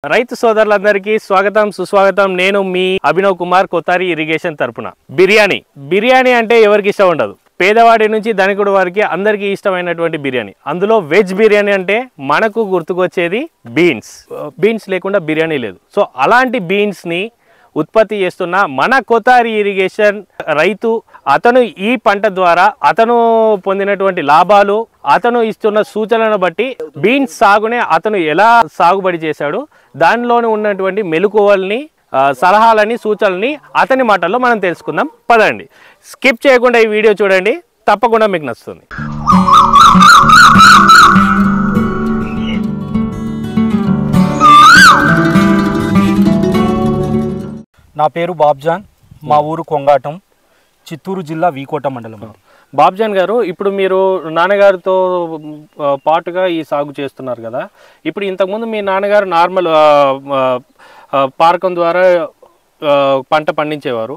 రైతు సోదరులందరికీ స్వాగతం సుస్వాగతం. నేను మీ అభినవ్ కుమార్ కొతారి ఇరిగేషన్ తరపున. బిర్యానీ అంటే ఎవరికి ఇష్టం ఉండదు. పేదవాడి నుంచి ధనికుడి వారికి అందరికీ ఇష్టమైనటువంటి బిర్యానీ. అందులో వెజ్ బిర్యానీ అంటే మనకు గుర్తుకొచ్చేది బీన్స్ లేకుండా బిర్యానీ లేదు. సో అలాంటి బీన్స్ని ఉత్పత్తి చేస్తున్న మన కొతారి ఇరిగేషన్ రైతు, అతను ఈ పంట ద్వారా అతను పొందినటువంటి లాభాలు, అతను ఇస్తున్న సూచనలను బట్టి బీన్స్ సాగునే అతను ఎలా సాగుబడి చేశాడు, దానిలోనే ఉన్నటువంటి మెలకువల్ని, సలహాలని, సూచనల్ని అతని మాటల్లో మనం తెలుసుకుందాం. పదండి, స్కిప్ చేయకుండా ఈ వీడియో చూడండి, తప్పకుండా మీకు నచ్చుతుంది. నా పేరు బాబ్జాన్, మా ఊరు కొంగాటం, చిత్తూరు జిల్లా వీకోట మండలం. బాబ్జాన్ గారు, ఇప్పుడు మీరు నాన్నగారితో పాటుగా ఈ సాగు చేస్తున్నారు కదా. ఇప్పుడు ఇంతకుముందు మీ నాన్నగారు నార్మల్ పారకం ద్వారా పంట పండించేవారు.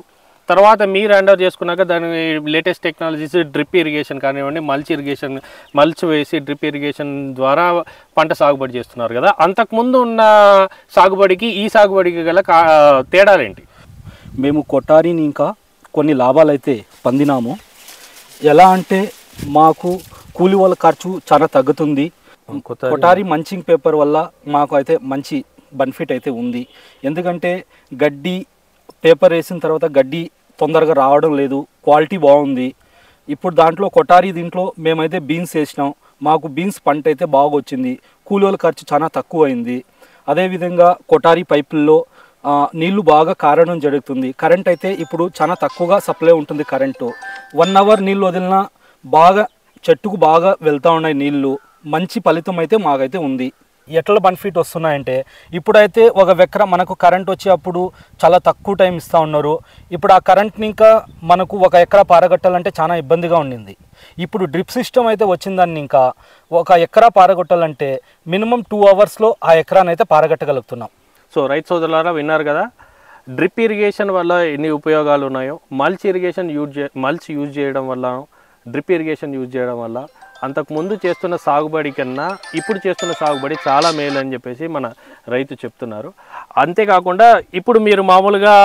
తర్వాత మీరు హ్యాండ్ చేసుకున్నాక దాని లేటెస్ట్ టెక్నాలజీస్, డ్రిప్ ఇరిగేషన్ కానివ్వండి, మల్చ్ వేసి డ్రిప్ ఇరిగేషన్ ద్వారా పంట సాగుబడి చేస్తున్నారు కదా. అంతకుముందు ఉన్న సాగుబడికి ఈ సాగుబడికి గల తేడాలేంటి? మేము కొటారిని ఇంకా కొన్ని లాభాలు అయితే పొందినాము. ఎలా అంటే మాకు కూలి వాళ్ళ ఖర్చు చాలా తగ్గుతుంది. కొటారి మంచింగ్ పేపర్ వల్ల మాకు అయితే మంచి బెనిఫిట్ అయితే ఉంది. ఎందుకంటే గడ్డి పేపర్ వేసిన తర్వాత గడ్డి తొందరగా రావడం లేదు, క్వాలిటీ బాగుంది. ఇప్పుడు దాంట్లో కొటారి దీంట్లో మేమైతే బీన్స్ వేసినాం, మాకు బీన్స్ పంట అయితే బాగా వచ్చింది. కూలి వాళ్ళ ఖర్చు చాలా తక్కువ అయింది. అదేవిధంగా కొటారి పైపుల్లో నీళ్లు బాగా కారడం జరుగుతుంది. కరెంట్ అయితే ఇప్పుడు చాలా తక్కువగా సప్లై ఉంటుంది. కరెంటు 1 అవర్ నీళ్ళు వదిలినా బాగా చెట్టుకు బాగా వెళ్తూ ఉన్నాయి నీళ్లు. మంచి ఫలితం అయితే మాకైతే ఉంది. ఎట్లా బెనిఫిట్ వస్తున్నాయంటే, ఇప్పుడైతే ఒక ఎకరా మనకు కరెంట్ వచ్చేటప్పుడు చాలా తక్కువ టైం ఇస్తూ ఉన్నారు. ఇప్పుడు ఆ కరెంట్ని ఇంకా మనకు ఒక ఎకరా పారగొట్టాలంటే చాలా ఇబ్బందిగా ఉండింది. ఇప్పుడు డ్రిప్ సిస్టమ్ అయితే వచ్చిందాన్ని ఇంకా ఒక ఎకరా పారగొట్టాలంటే మినిమం 2 అవర్స్లో ఆ ఎకరాన్ని అయితే పారగొట్టగలుగుతున్నాం. సో రైతు సోదరులారా, విన్నారు కదా, డ్రిప్ ఇరిగేషన్ వల్ల ఎన్ని ఉపయోగాలు ఉన్నాయో. మల్చ్ యూజ్ చేయడం వల్ల, డ్రిప్ ఇరిగేషన్ యూజ్ చేయడం వల్ల అంతకుముందు చేస్తున్న సాగుబడి కన్నా ఇప్పుడు చేస్తున్న సాగుబడి చాలా మేలు అని చెప్పేసి మన రైతు చెప్తున్నారు. అంతేకాకుండా ఇప్పుడు మీరు మామూలుగా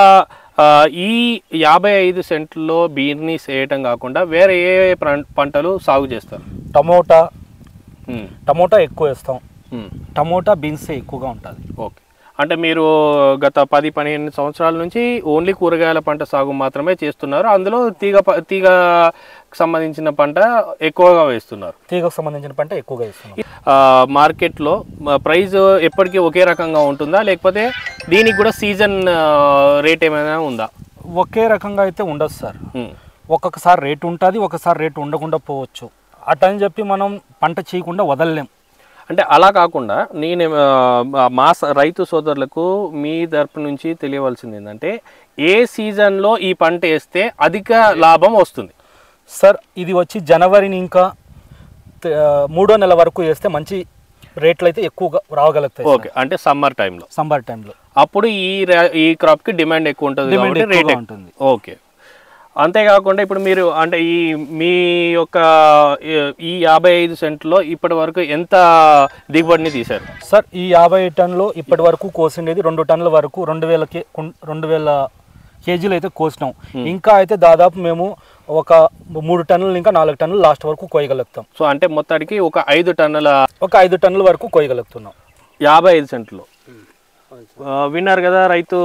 ఈ 55 సెంట్లలో బీన్స్ వేయటం కాకుండా వేరే ఏ పంటలు సాగు చేస్తారు? టమోటా ఎక్కువ వేస్తాం. టమోటా బీన్స్ ఎక్కువగా ఉంటుంది. ఓకే, అంటే మీరు గత 10-15 సంవత్సరాల నుంచి ఓన్లీ కూరగాయల పంట సాగు మాత్రమే చేస్తున్నారు. అందులో తీగకు సంబంధించిన పంట ఎక్కువగా వేస్తున్నారు. తీగకు సంబంధించిన పంట ఎక్కువగా వేస్తున్నారు. మార్కెట్లో ప్రైస్ ఎప్పటికీ ఒకే రకంగా ఉంటుందా, లేకపోతే దీనికి కూడా సీజన్ రేట్ ఏమైనా ఉందా? ఒకే రకంగా అయితే ఉండదు సార్. ఒక్కొక్కసారి రేటు ఉంటుంది, ఒకసారి రేటు ఉండకుండా పోవచ్చు. అటని చెప్పి మనం పంట చేయకుండా వదలలేం. అంటే అలా కాకుండా నేను మా రైతు సోదరులకు మీ తరపు నుంచి తెలియవలసింది ఏంటంటే, ఏ సీజన్లో ఈ పంట వేస్తే అధిక లాభం వస్తుంది? సార్, ఇది వచ్చి జనవరిని ఇంకా 3వ నెల వరకు వేస్తే మంచి రేట్లు అయితే ఎక్కువగా రాగలుగుతాయి. ఓకే, అంటే సమ్మర్ టైంలో అప్పుడు ఈ క్రాప్కి డిమాండ్ ఎక్కువ ఉంటుంది, రేట్ ఉంటుంది. ఓకే, అంతేకాకుండా ఇప్పుడు మీరు అంటే మీ యొక్క ఈ 55 సెంట్లో ఇప్పటి వరకు ఎంత దిగుబడిని తీశారు? సార్, ఈ 50 టన్నులో ఇప్పటి వరకు కోసిండేది 2 టన్నుల వరకు 2000 కేజీలు అయితే కోసినాం. ఇంకా అయితే దాదాపు మేము ఒక 3 టన్నులు ఇంకా 4 టన్నులు లాస్ట్ వరకు కోయగలుగుతాం. సో అంటే మొత్తానికి ఒక 5 టన్నుల వరకు కోయగలుగుతున్నాం 55 సెంట్లో. విన్నారు కదా రైతు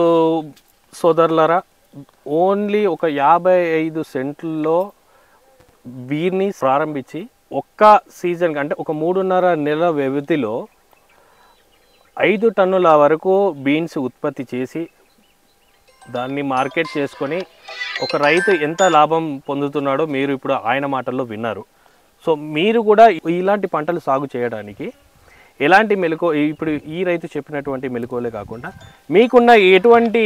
సోదరులారా, ఓన్లీ ఒక 55 సెంట్లలో వీరిని ప్రారంభించి ఒక్క సీజన్ అంటే ఒక 3.5 నెలల వ్యవధిలో 5 టన్నుల వరకు బీన్స్ ఉత్పత్తి చేసి దాన్ని మార్కెట్ చేసుకొని ఒక రైతు ఎంత లాభం పొందుతున్నాడో మీరు ఇప్పుడు ఆయన మాటల్లో విన్నారు. సో మీరు కూడా ఇలాంటి పంటలు సాగు చేయడానికి ఎలాంటి ఇప్పుడు ఈ రైతు చెప్పినటువంటి మెలకువలే కాకుండా మీకున్న ఎటువంటి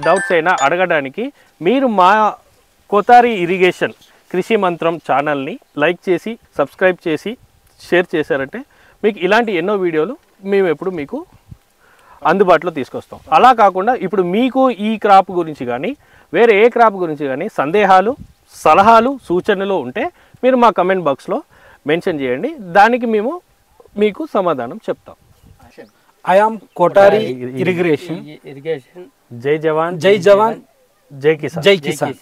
డౌట్స్ అయినా అడగడానికి మీరు మా కొతారి ఇరిగేషన్ కృషి మంత్రం ఛానల్ని లైక్ చేసి, సబ్స్క్రైబ్ చేసి, షేర్ చేశారంటే మీకు ఇలాంటి ఎన్నో వీడియోలు మేము ఎప్పుడు మీకు అందుబాటులో తీసుకొస్తాం. అలా కాకుండా ఇప్పుడు మీకు ఈ క్రాప్ గురించి కానీ వేరే ఏ క్రాప్ గురించి కానీ సందేహాలు, సలహాలు, సూచనలు ఉంటే మీరు మా కమెంట్ బాక్స్లో మెన్షన్ చేయండి. దానికి మేము మీకు సమాధానం చెప్తాం. I am Kotari irrigation. Irrigation జై జవాన్ జై జవాన్ జై కిసాన్. జై కిసాన్.